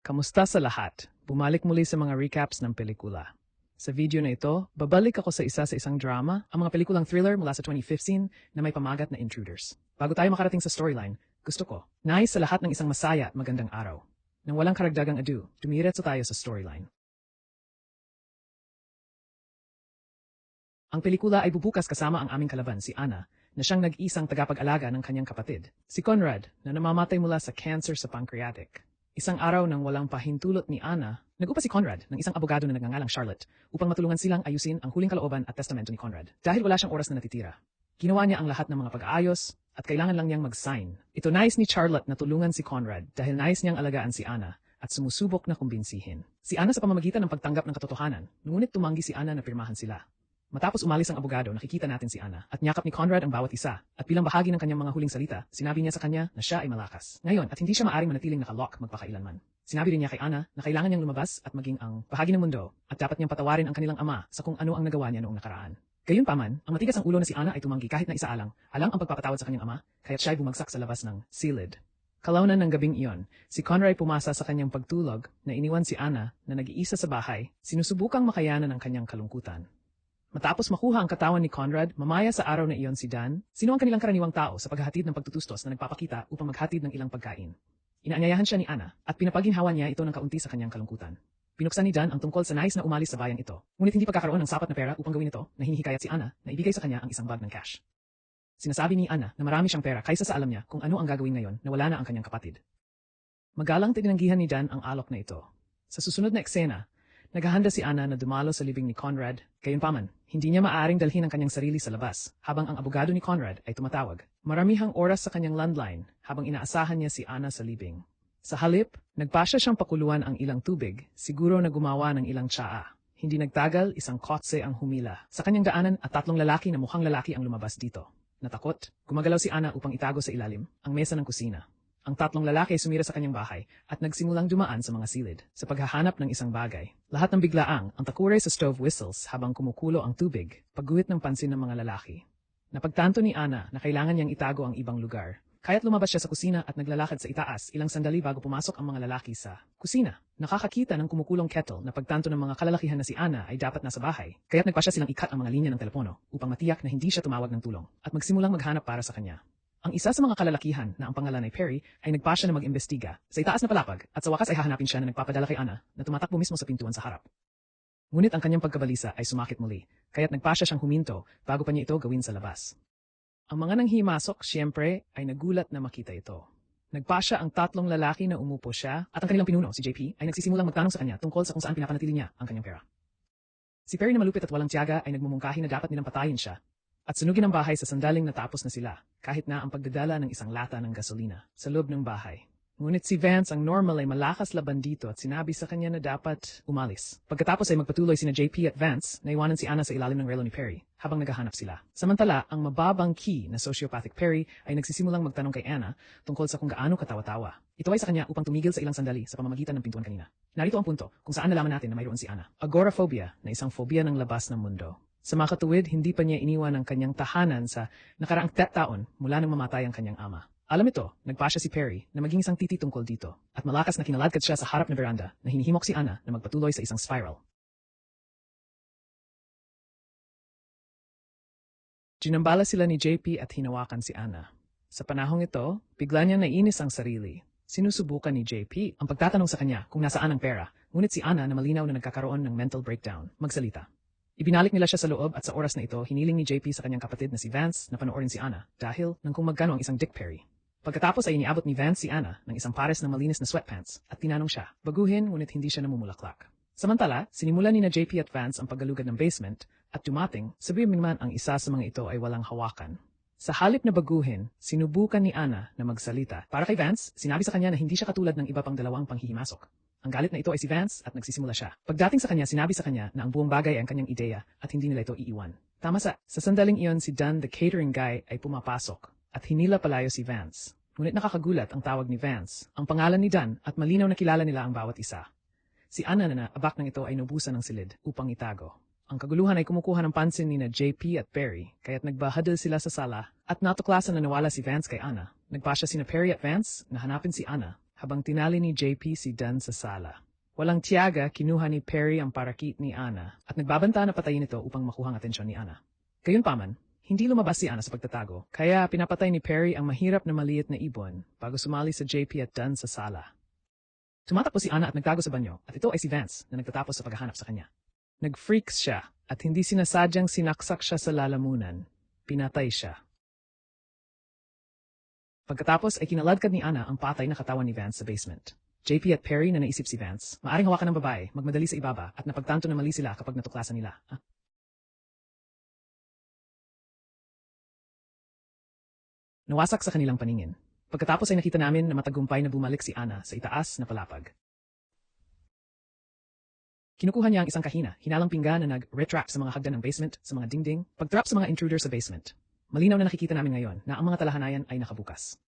Kamusta sa lahat? Bumalik muli sa mga recaps ng pelikula. Sa video na ito, babalik ako sa isang drama, ang mga pelikulang thriller mula sa 2015 na may pamagat na intruders. Bago tayo makarating sa storyline, gusto ko, nais sa lahat ng isang masaya at magandang araw. Nang walang karagdagang ado, dumiretso tayo sa storyline. Ang pelikula ay bubukas kasama ang aming kalaban, si Anna, na siyang nag-isang tagapag-alaga ng kanyang kapatid, si Conrad, na namamatay mula sa cancer sa pancreatic. Isang araw nang walang pahintulot ni Anna, nag-upa si Conrad ng isang abogado na nagngangalang Charlotte upang matulungan silang ayusin ang huling kalooban at testamento ni Conrad. Dahil wala siyang oras na natitira, ginawa niya ang lahat ng mga pag-aayos at kailangan lang niyang mag-sign. Ito nais ni Charlotte na tulungan si Conrad dahil nais niyang alagaan si Anna at sumusubok na kumbinsihin si Anna sa pamamagitan ng pagtanggap ng katotohanan, ngunit tumanggi si Anna na pirmahan sila. Matapos umalis ang abogado, nakikita natin si Anna at niyakap ni Conrad ang bawat isa at bilang bahagi ng kanyang mga huling salita, sinabi niya sa kanya na siya ay malakas. Ngayon at hindi siya maaring manatiling nakalock magpakailanman. Sinabi rin niya kay Anna na kailangan niyang lumabas at maging ang bahagi ng mundo at dapat niyang patawarin ang kanilang ama sa kung ano ang nagawa niya noong nakaraan. Gayunpaman, ang matigas ang ulo na si Anna ay tumanggi kahit na isaalang alang ang pagpapatawad sa kanyang ama, kaya't siya ay bumagsak sa labas ng silid. Kalaunan ng gabing iyon, si Conrad pumasa sa kanyang pagtulog na iniwan si Anna na nag-iisa sa bahay, sinusubukang makayanan ang kanyang kalungkutan. Matapos makuha ang katawan ni Conrad, mamaya sa araw na iyon si Dan, sino ang kanilang karaniwang tao sa paghahatid ng pagtutustos na nagpapakita upang maghatid ng ilang pagkain. Inaanyayahan siya ni Anna at pinapaginhawa niya ito ng kaunti sa kanyang kalungkutan. Pinuksan ni Dan ang tungkol sa nais na umalis sa bayang ito, ngunit hindi pagkakaroon ng sapat na pera upang gawin ito na hinihikayat si Anna na ibigay sa kanya ang isang bag ng cash. Sinasabi ni Anna na marami siyang pera kaysa sa alam niya kung ano ang gagawin ngayon na wala na ang kanyang kapatid. Magalang tinanggihan ni Dan ang alok na ito. Sa susunod na eksena, naghahanda si Anna na dumalo sa libing ni Conrad, gayunpaman, hindi niya maaaring dalhin ang kanyang sarili sa labas habang ang abogado ni Conrad ay tumatawag. Maramihang oras sa kanyang landline habang inaasahan niya si Anna sa libing. Sa halip, nagpasya siyang pakuluan ang ilang tubig, siguro na gumawa ng ilang tsaa. Hindi nagtagal, isang kotse ang humila. Sa kanyang daanan at 3 lalaki na mukhang lalaki ang lumabas dito. Natakot, gumagalaw si Anna upang itago sa ilalim ang mesa ng kusina. Ang 3 lalaki ay sumira sa kanyang bahay at nagsimulang dumaan sa mga silid sa paghahanap ng isang bagay. Lahat ng biglaang ang takuray sa stove whistles habang kumukulo ang tubig, pagguhit ng pansin ng mga lalaki. Napagtanto ni Anna na kailangan niyang itago ang ibang lugar. Kaya't lumabas siya sa kusina at naglalakad sa itaas ilang sandali bago pumasok ang mga lalaki sa kusina. Nakakakita ng kumukulong kettle na pagtanto ng mga kalalakihan na si Anna ay dapat nasa bahay. Kaya't nagpasya silang ikat ang mga linya ng telepono upang matiyak na hindi siya tumawag ng tulong at magsimulang maghanap para sa kanya. Ang isa sa mga kalalakihan na ang pangalan ay Perry ay nagpasya na mag-imbestiga sa itaas na palapag at sa wakas ay hahanapin siya na nagpapadala kay Anna na tumatakbo mismo sa pintuan sa harap. Ngunit ang kanyang pagkabalisa ay sumakit muli, kaya't nagpasya siyang huminto bago pa niya ito gawin sa labas. Ang mga nanghimasok, siyempre, ay nagulat na makita ito. Nagpasya ang 3 lalaki na umupo siya at ang kanilang pinuno, si JP, ay nagsisimulang magtanong sa kanya tungkol sa kung saan pinapanatili niya ang kanyang pera. Si Perry na malupit at walang tiyaga ay nagmumungkahi na dapat nilang patayin siya at sunugin ang bahay sa sandaling natapos na sila, kahit na ang pagdadala ng isang lata ng gasolina sa loob ng bahay. Ngunit si Vance ang normal ay malakas laban dito at sinabi sa kanya na dapat umalis. Pagkatapos ay magpatuloy sina JP at Vance, naiwanan si Anna sa ilalim ng relo ni Perry habang naghahanap sila. Samantala, ang mababang key na sociopathic Perry ay nagsisimulang magtanong kay Anna tungkol sa kung gaano katawa-tawa. Ito ay sa kanya upang tumigil sa ilang sandali sa pamamagitan ng pintuan kanina. Narito ang punto kung saan nalaman natin na mayroon si Anna. Agoraphobia na isang phobia ng labas ng mundo. Sa makatuwid, hindi pa niya iniwan ang kanyang tahanan sa nakaraang taon mula nang mamatay ang kanyang ama. Alam ito, nagpasya si Perry na maging isang titi tungkol dito at malakas na kinaladkad siya sa harap na veranda na hinihimok si Anna na magpatuloy sa isang spiral. Ginambala sila ni JP at hinawakan si Anna. Sa panahong ito, bigla niyang nainis ang sarili. Sinusubukan ni JP ang pagtatanong sa kanya kung nasaan ang pera, ngunit si Anna na malinaw na nagkakaroon ng mental breakdown, magsalita. Ibinalik nila siya sa loob at sa oras na ito, hiniling ni JP sa kanyang kapatid na si Vance na panoorin si Anna dahil nang kung magkano ang isang Dick Perry. Pagkatapos ay iniabot ni Vance si Anna ng isang pares ng malinis na sweatpants at tinanong siya, baguhin ngunit hindi siya namumulaklak. Samantala, sinimulan ni na JP at Vance ang paggalugad ng basement at dumating, sabihin man ang isa sa mga ito ay walang hawakan. Sa halip na baguhin, sinubukan ni Anna na magsalita. Para kay Vance, sinabi sa kanya na hindi siya katulad ng iba pang dalawang panghihimasok. Ang galit na ito ay si Vance at nagsisimula siya. Pagdating sa kanya, sinabi sa kanya na ang buong bagay ay ang kanyang ideya at hindi nila ito iiwan. Tama sa sandaling iyon si Dan the catering guy ay pumapasok at hinila palayo si Vance. Ngunit nakakagulat ang tawag ni Vance, ang pangalan ni Dan at malinaw na kilala nila ang bawat isa. Si Anna na abak ng ito ay nubusan ng silid upang itago. Ang kaguluhan ay kumukuha ng pansin ni na JP at Perry, kaya't nagbahadal sila sa sala at natuklasan na nawala si Vance kay Anna. Nagpasya sina Perry at Vance na hanapin si Anna habang tinali ni JP si Dan sa sala. Walang tiyaga, kinuha ni Perry ang parakit ni Ana at nagbabanta na patayin ito upang makuha ang atensyon ni Ana. Gayunpaman, hindi lumabas si Ana sa pagtatago, kaya pinapatay ni Perry ang mahirap na maliit na ibon bago sumali sa JP at Dan sa sala. Tumatakbo si Ana at nagtago sa banyo at ito ay si Vance na nagtatapos sa paghahanap sa kanya. Nag-freaks siya at hindi sinasadyang sinaksak siya sa lalamunan. Pinatay siya. Pagkatapos ay kinaladkad ni Ana ang patay na katawan ni Vance sa basement. JP at Perry na naisip si Vance, maaring hawakan ng babae, magmadali sa ibaba at napagtanto na mali sila kapag natuklasan nila. Nawasak sa kanilang paningin. Pagkatapos ay nakita namin na matagumpay na bumalik si Ana sa itaas na palapag. Kinukuha niya ang isang kahina, hinalang pinggan na nag-retract sa mga hagdan ng basement, sa mga dingding, pag-trap sa mga intruder sa basement. Malinaw na nakikita namin ngayon na ang mga talahanayan ay nakabukas.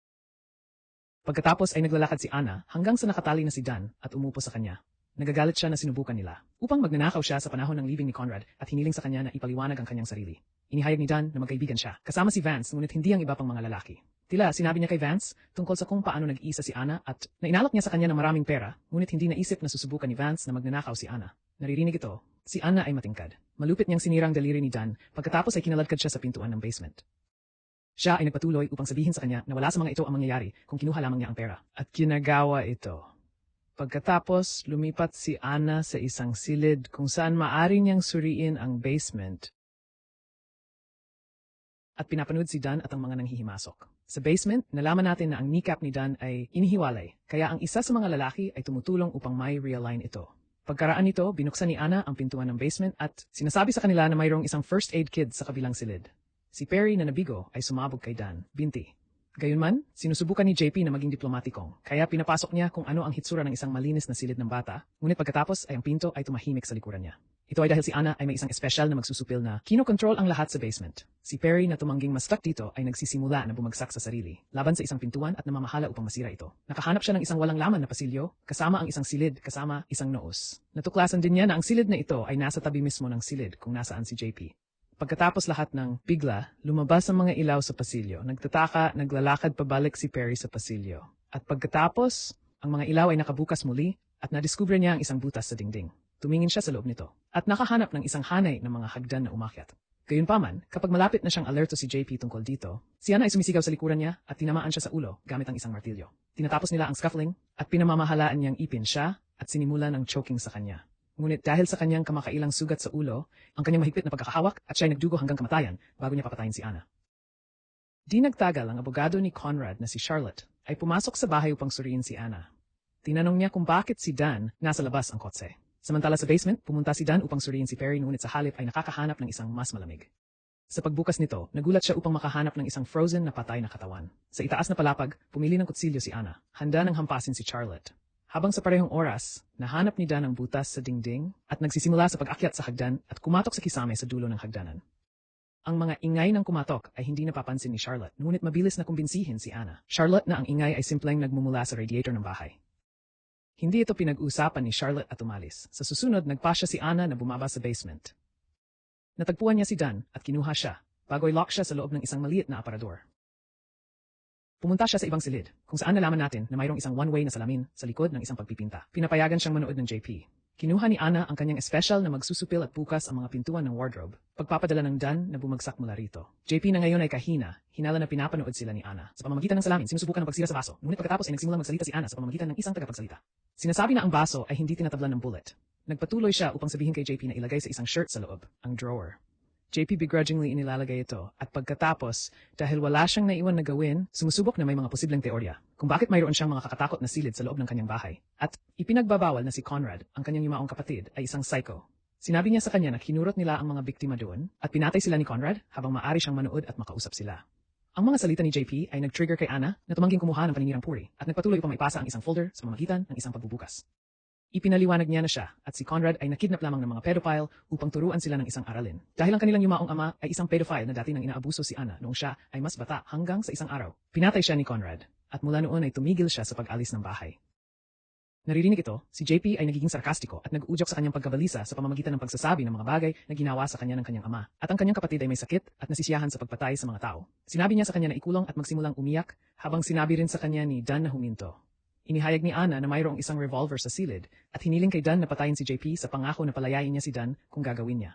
Pagkatapos ay naglalakad si Ana hanggang sa nakatali na si Dan at umupo sa kanya. Nagagalit siya na sinubukan nila upang magnanakaw siya sa panahon ng leaving ni Conrad at hiniling sa kanya na ipaliwanag ang kanyang sarili. Inihayag ni Dan na magkaibigan siya, kasama si Vance ngunit hindi ang iba pang mga lalaki. Tila sinabi niya kay Vance tungkol sa kung paano nag-iisa si Ana at nainalok niya sa kanya ng maraming pera ngunit hindi naisip na susubukan ni Vance na magnanakaw si Ana. Naririnig ito, si Ana ay matingkad. Malupit niyang sinirang daliri ni Dan pagkatapos ay kinaladkad siya sa pintuan ng basement. Siya ay nagpatuloy upang sabihin sa kanya na wala sa mga ito ang mangyayari kung kinuha lamang niya ang pera. At ginagawa ito. Pagkatapos, lumipat si Ana sa isang silid kung saan maaari niyang suriin ang basement. At pinapanood si Dan at ang mga nanghihimasok. Sa basement, nalaman natin na ang kneecap ni Dan ay inihiwalay, kaya ang isa sa mga lalaki ay tumutulong upang may realign ito. Pagkaraan nito, binuksan ni Ana ang pintuan ng basement at sinasabi sa kanila na mayroong isang first aid kit sa kabilang silid. Si Perry na nabigo ay sumabog kay Dan, binti. Gayunman, sinusubukan ni JP na maging diplomatikong, kaya pinapasok niya kung ano ang hitsura ng isang malinis na silid ng bata, ngunit pagkatapos ay ang pinto ay tumahimik sa likuran niya. Ito ay dahil si Ana ay may isang espesyal na magsusupil na kinokontrol ang lahat sa basement. Si Perry na tumangging mas stuck dito ay nagsisimula na bumagsak sa sarili, laban sa isang pintuan at namamahala upang masira ito. Nakahanap siya ng isang walang laman na pasilyo, kasama ang isang silid, kasama isang noos. Natuklasan din niya na ang silid na ito ay nasa tabi mismo ng silid kung nasaan si JP. Pagkatapos lahat ng bigla, lumabas ang mga ilaw sa pasilyo. Nagtataka, naglalakad pabalik si Perry sa pasilyo. At pagkatapos, ang mga ilaw ay nakabukas muli at nadiskubre niya ang isang butas sa dingding. Tumingin siya sa loob nito at nakahanap ng isang hanay ng mga hagdan na umakyat. Gayunpaman, kapag malapit na siyang alerto si JP tungkol dito, si Ana ay sumisigaw sa likuran niya at tinamaan siya sa ulo gamit ang isang martilyo. Tinatapos nila ang scuffling at pinamamahalaan niyang ipin siya at sinimulan ng choking sa kanya. Ngunit dahil sa kanyang kamakailang sugat sa ulo, ang kanyang mahigpit na pagkakahawak at siya ay nagdugo hanggang kamatayan bago niya papatayin si Ana. Di nagtagal ang abogado ni Conrad na si Charlotte ay pumasok sa bahay upang suriin si Ana. Tinanong niya kung bakit si Dan nasa labas ang kotse. Samantala sa basement, pumunta si Dan upang suriin si Perry ngunit sa halip ay nakakahanap ng isang mas malamig. Sa pagbukas nito, nagulat siya upang makahanap ng isang frozen na patay na katawan. Sa itaas na palapag, pumili ng kutsilyo si Ana. Handa nang hampasin si Charlotte. Habang sa parehong oras, nahanap ni Dan ang butas sa dingding at nagsisimula sa pag-akyat sa hagdan at kumatok sa kisame sa dulo ng hagdanan. Ang mga ingay ng kumatok ay hindi napapansin ni Charlotte, ngunit mabilis na kumbinsihin si Ana. Charlotte na ang ingay ay simpleng nagmumula sa radiator ng bahay. Hindi ito pinag-usapan ni Charlotte at umalis. Sa susunod, nagpasya si Ana na bumaba sa basement. Natagpuan niya si Dan at kinuha siya, bago i-lock siya sa loob ng isang maliit na aparador. Pumunta siya sa ibang silid, kung saan nalaman natin na mayroong isang one-way na salamin sa likod ng isang pagpipinta. Pinapayagan siyang manood ng JP. Kinuha ni Ana ang kanyang espesyal na magsusupil at bukas ang mga pintuan ng wardrobe. Pagpapadala ng Dan na bumagsak mula rito. JP na ngayon ay kahina, hinala na pinapanood sila ni Ana. Sa pamamagitan ng salamin, sinusubukan ang pagsira sa baso, ngunit pagkatapos ay nagsimulang magsalita si Ana sa pamamagitan ng isang tagapagsalita. Sinasabi na ang baso ay hindi tinatablan ng bullet. Nagpatuloy siya upang sabihin kay JP na ilagay sa isang shirt sa loob, ang drawer. JP begrudgingly inilalagay ito at pagkatapos, dahil wala siyang naiwan na gawin, sumusubok na may mga posibleng teorya kung bakit mayroon siyang mga kakatakot na silid sa loob ng kanyang bahay. At ipinagbabawal na si Conrad, ang kanyang yumaong kapatid, ay isang psycho. Sinabi niya sa kanya na kinurot nila ang mga biktima doon at pinatay sila ni Conrad habang maaari siyang manood at makausap sila. Ang mga salita ni JP ay nag-trigger kay Ana na tumangking kumuha ng paninirang puri at nagpatuloy upang maipasa ang isang folder sa pamamagitan ng isang pagbubukas. Ipinaliwanag niya na siya at si Conrad ay nakidnap lamang ng mga pedophile upang turuan sila ng isang aralin. Dahil ang kanilang yumaong ama ay isang pedophile na dati nang inaabuso si Ana noong siya ay mas bata hanggang sa isang araw. Pinatay siya ni Conrad at mula noon ay tumigil siya sa pag-alis ng bahay. Naririnig ito, si JP ay nagiging sarkastiko at nag-uudyok sa kanyang pagkabalisa sa pamamagitan ng pagsasabi ng mga bagay na ginawa sa kanya ng kanyang ama. At ang kanyang kapatid ay may sakit at nasisiyahan sa pagpatay sa mga tao. Sinabi niya sa kanya na ikulong at magsimulang umiyak habang sinabi rin sa kanya ni Dan na huminto. Inihayag ni Ana na mayroong isang revolver sa silid at hiniling kay Dan na patayin si JP sa pangako na palayain niya si Dan kung gagawin niya.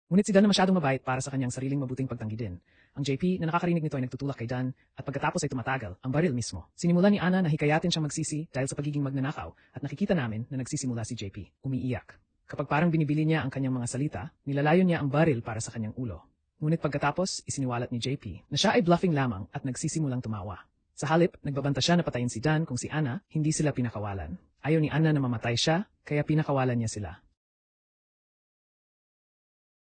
Ngunit si Dan na masyadong mabait para sa kanyang sariling mabuting pagtanggi din. Ang JP na nakakarinig nito ay nagtutulak kay Dan at pagkatapos ay tumatagal ang baril mismo. Sinimulan ni Ana na hikayatin siyang magsisi dahil sa pagiging magnanakaw at nakikita namin na nagsisimula si JP. Umiiyak. Kapag parang binibili niya ang kanyang mga salita, nilalayon niya ang baril para sa kanyang ulo. Ngunit pagkatapos, isiniwalat ni JP na siya ay bluffing lamang at nagsisimulang tumawa. Sa halip, nagbabanta siya na patayin si Dan kung si Ana, hindi sila pinakawalan. Ayaw ni Ana na mamatay siya, kaya pinakawalan niya sila.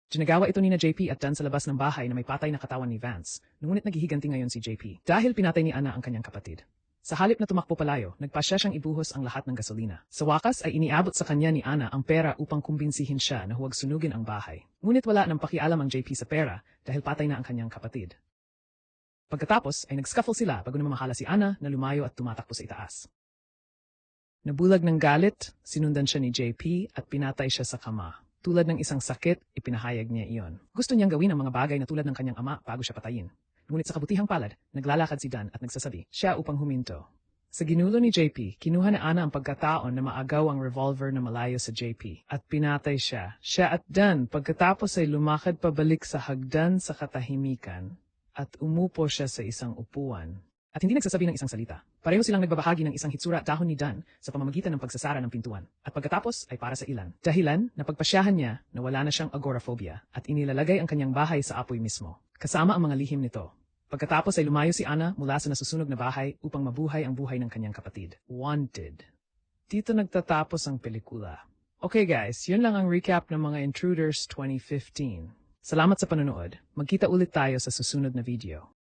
Ginagawa ito ni na JP at Dan sa labas ng bahay na may patay na katawan ni Vance, ngunit naghihiganti ngayon si JP dahil pinatay ni Ana ang kanyang kapatid. Sa halip na tumakbo palayo, nagpasya siyang ibuhos ang lahat ng gasolina. Sa wakas ay iniabot sa kanya ni Ana ang pera upang kumbinsihin siya na huwag sunugin ang bahay. Ngunit wala nang pakialam ang JP sa pera dahil patay na ang kanyang kapatid. Pagkatapos ay nag-scuffle sila bago namamahala si Ana na lumayo at tumatakbo sa itaas. Nabulag ng galit, sinundan siya ni JP at pinatay siya sa kama. Tulad ng isang sakit, ipinahayag niya iyon. Gusto niyang gawin ang mga bagay na tulad ng kanyang ama bago siya patayin. Ngunit sa kabutihang palad, naglalakad si Dan at nagsasabi, siya upang huminto. Sa ginulo ni JP, kinuha na Ana ang pagkataon na maagaw ang revolver na malayo sa JP at pinatay siya. Siya at Dan pagkatapos ay lumakad pabalik sa hagdan sa katahimikan at umupo siya sa isang upuan. At hindi nagsasabi ng isang salita. Pareho silang nagbabahagi ng isang hitsura dahon ni Dan sa pamamagitan ng pagsasara ng pintuan. At pagkatapos ay para sa ilan. Dahilan na pagpasyahan niya na wala na siyang agoraphobia at inilalagay ang kanyang bahay sa apoy mismo. Kasama ang mga lihim nito. Pagkatapos ay lumayo si Ana mula sa nasusunog na bahay upang mabuhay ang buhay ng kanyang kapatid. Wanted. Dito nagtatapos ang pelikula. Okay guys, yun lang ang recap ng mga Intruders 2015. Salamat sa panonood. Magkita ulit tayo sa susunod na video.